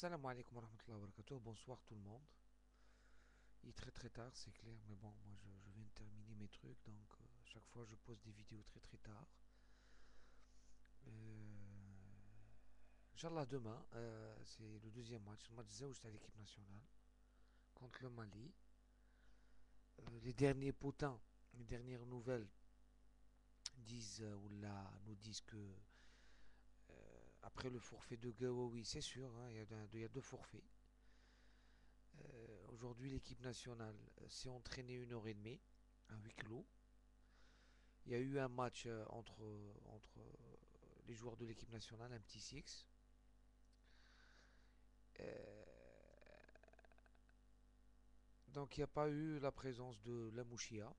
Salam alaikum wa rahmatullahi wa barakatuh. Bonsoir tout le monde. Il est très très tard, c'est clair, mais bon, moi je viens de terminer mes trucs, donc chaque fois je pose des vidéos très très tard. Inch'Allah, demain, c'est le deuxième match, le match Zaouj à l'équipe nationale contre le Mali. Les derniers potins, les dernières nouvelles disent ou là nous disent que après le forfait de Gawawi, c'est sûr, hein, il y a deux forfaits. Aujourd'hui, l'équipe nationale s'est entraînée une heure et demie à huis clos. Il y a eu un match entre les joueurs de l'équipe nationale, un petit six. Euh, donc il n'y a pas eu la présence de Lamouchia.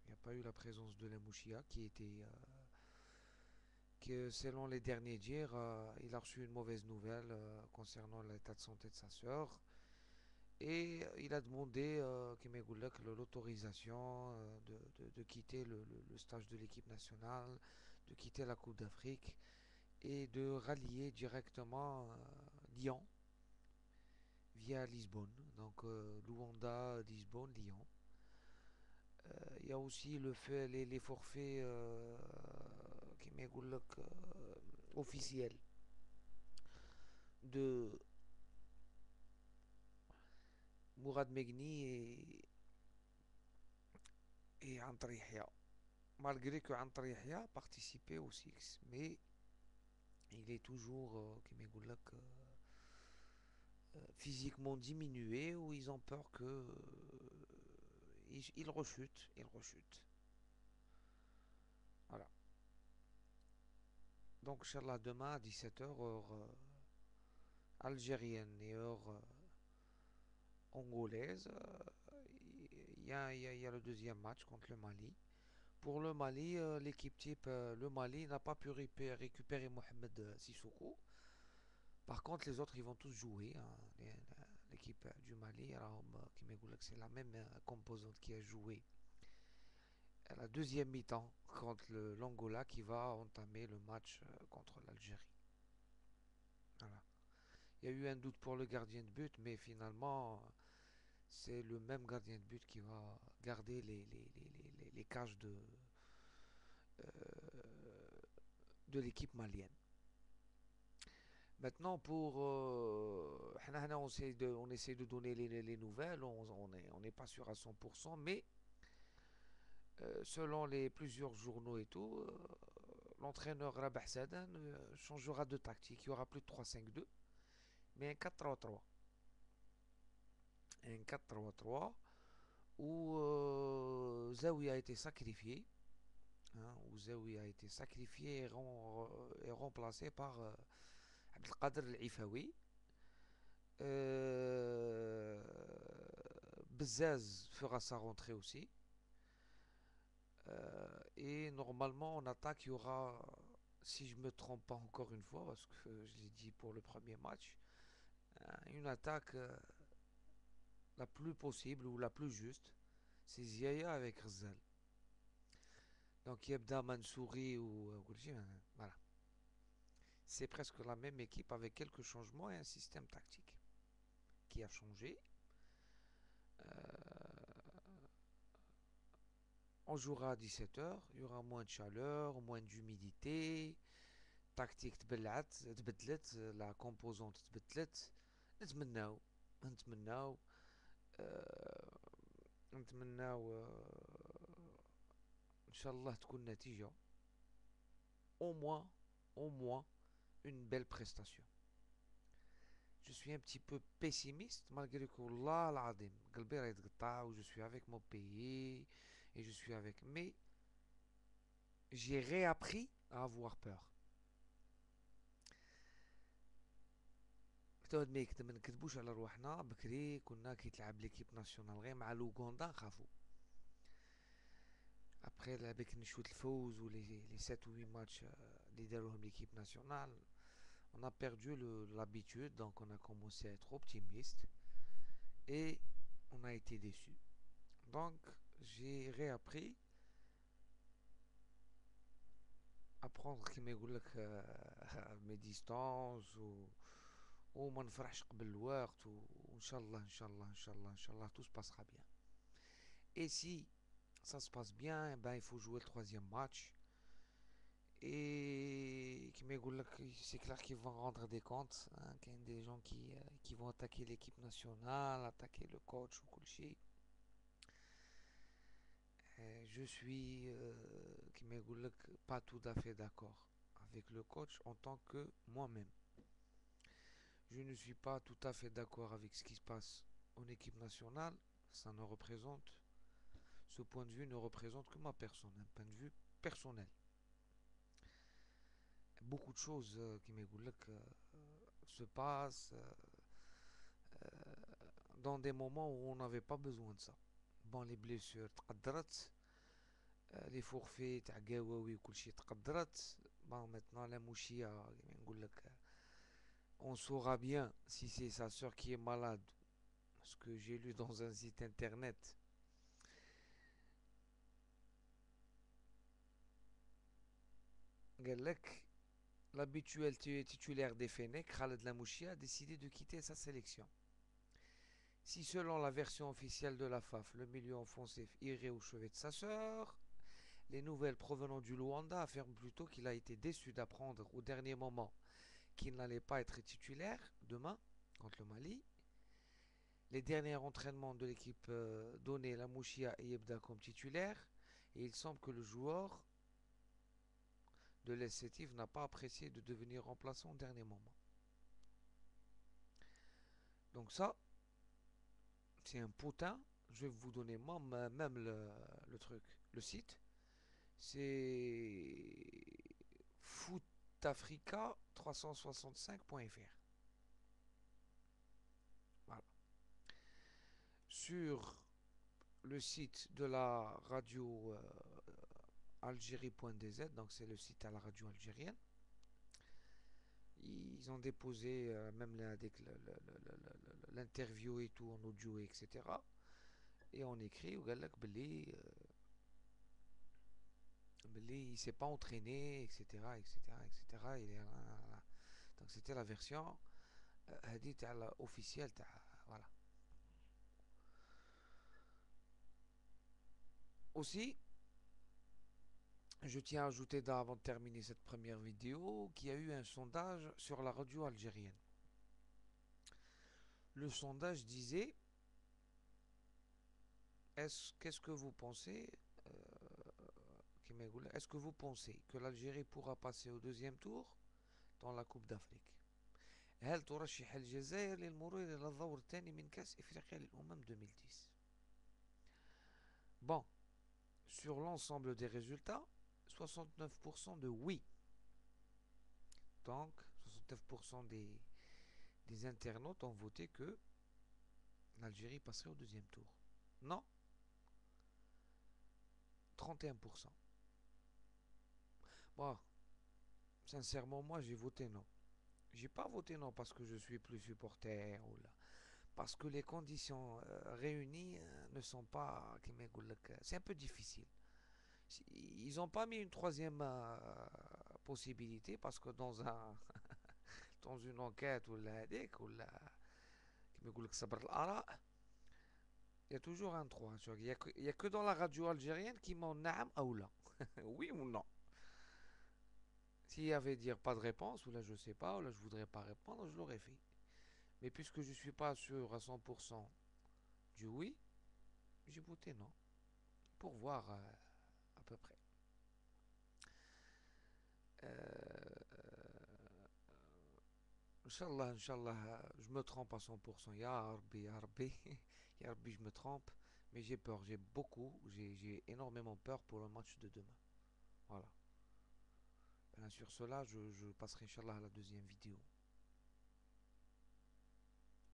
Il n'y a pas eu la présence de Lamouchia qui était, que selon les derniers dires, il a reçu une mauvaise nouvelle concernant l'état de santé de sa sœur. Et il a demandé l'autorisation de quitter le stage de l'équipe nationale, de quitter la Coupe d'Afrique et de rallier directement Lyon via Lisbonne. Donc Luanda, Lisbonne, Lyon. Il y a aussi le fait, les forfaits officiels de Mourad Megni et Antri Yahya. Malgré que Antri Yahya participait au Six, mais il est toujours physiquement diminué ou ils ont peur que il rechute, il rechute. Voilà. Donc, Inch'Allah, demain à 17h, heure algérienne et heure angolaise, il y a le deuxième match contre le Mali. Pour le Mali, l'équipe type, le Mali n'a pas pu récupérer Mohamed Sissoko. Par contre, les autres, ils vont tous jouer, hein. L'équipe du Mali, alors, c'est la même composante qui a joué à la deuxième mi-temps contre l'Angola qui va entamer le match contre l'Algérie. Voilà. Il y a eu un doute pour le gardien de but, mais finalement, c'est le même gardien de but qui va garder les cages de l'équipe malienne. Maintenant, on essaie de donner les nouvelles, on n'est pas sûr à 100%, mais selon les plusieurs journaux et tout, l'entraîneur Rabah Sadan changera de tactique. Il y aura plus de 3-5-2, mais un 4-3-3. Un 4-3-3 où Zawi a été sacrifié. Hein, où Zawi a été sacrifié et remplacé par Abdelkader El-Ifawi. Euh, Bezzaz fera sa rentrée aussi. Et normalement, en attaque, il y aura, si je me trompe pas encore une fois, parce que je l'ai dit pour le premier match, une attaque la plus possible ou la plus juste, c'est Ziaya avec Rzal. Donc Yebda Mansouri ou voilà. C'est presque la même équipe avec quelques changements et un système tactique qui a changé. On jouera à 17h, il y aura moins de chaleur, moins d'humidité, tactique تبدلت, la composante تبدلت. نتمناو نتمناو نتمناو ان شاء الله تكون نتيجة au moins au moins une belle prestation. Je suis un petit peu pessimiste malgré que Allah العظيم قلبي راه يتقطع و je suis avec mon pays et je suis avec, mais j'ai réappris à avoir peur. ما نكذبوش على رواحنا، بكري كنا كيتلعب ليكيب ناسيونال غير مع لوغندا نخافو. ابخي avec نشوت الفوز و les 7 ou 8 matchs اللي داروهم l'équipe nationale, on a perdu l'habitude, donc on a commencé à être optimiste et on a été déçu. Donc j'ai réappris à prendre mes distances وما نفرحش قبل الوقت وان شاء الله ان شاء الله ان شاء الله ان شاء الله tout se passera bien. Et si ça se passe bien, eh ben il faut jouer le troisième match. Et qui c'est clair qu'ils vont rendre des comptes, hein, qu'il y a des gens qui vont attaquer l'équipe nationale, attaquer le coach ou كل je suis pas tout à fait d'accord avec le coach en tant que moi-même. Je ne suis pas tout à fait d'accord avec ce qui se passe en équipe nationale. Ça ne représente, ce point de vue ne représente que ma personne, un point de vue personnel. Beaucoup de choses se passent dans des moments où on n'avait pas besoin de ça. Bon, les blessures تقدرت, les forfaits تاع قواوي وكل شيء تقدرت. Bon, maintenant la mouchia, on saura bien si c'est sa soeur qui est malade. Ce que j'ai lu dans un site internet. قال لك l'habituel titulaire des Fennecs, Khaled Lamouchi, a décidé de quitter sa sélection. Si selon la version officielle de la FAF, le milieu offensif irait au chevet de sa sœur, les nouvelles provenant du Luanda affirment plutôt qu'il a été déçu d'apprendre au dernier moment qu'il n'allait pas être titulaire demain contre le Mali. Les derniers entraînements de l'équipe donnaient Lamouchia et Yebda comme titulaire et il semble que le joueur de l'Essétif n'a pas apprécié de devenir remplaçant au dernier moment. Donc ça, c'est un potin. Je vais vous donner même le truc, le site. C'est footafrica365.fr. Voilà. Sur le site de la radio algérie.dz, donc c'est le site à la radio algérienne, ils ont déposé même l'interview et tout en audio, etc. Et on écrit il ne s'est pas entraîné, etc. etc. etc. Donc c'était la version officielle. Voilà. Aussi, je tiens à ajouter avant de terminer cette première vidéo qu'il y a eu un sondage sur la radio algérienne. Le sondage disait qu'est-ce que vous pensez est-ce que vous pensez que l'Algérie pourra passer au deuxième tour dans la Coupe d'Afrique? هل ترشح الجزائر للمرور إلى الدور الثاني من كأس إفريقيا للأمم 2010? Bon, sur l'ensemble des résultats, 69% de oui. Donc, 69% des internautes ont voté que l'Algérie passerait au deuxième tour. Non, 31%. Bon, sincèrement, moi j'ai voté non. J'ai pas voté non parce que je suis plus supporter ou là. Parce que les conditions réunies ne sont pas. C'est un peu difficile. Ils n'ont pas mis une troisième possibilité parce que dans dans une enquête ou là, il y a toujours un 3. Il y a que dans la radio algérienne qui m'en naam ou là. Oui ou non. S'il y avait dire pas de réponse, ou là je sais pas, ou là je voudrais pas répondre, je l'aurais fait. Mais puisque je suis pas sûr à 100% du oui, j'ai voté non. Pour voir à peu près. Inch'Allah, Inch'Allah, je me trompe à 100%. Ya Rabbi, Ya Rabbi, Ya Rabbi, je me trompe. Mais j'ai peur, j'ai énormément peur pour le match de demain. Voilà. Sur cela, je passerai Inch'Allah à la deuxième vidéo.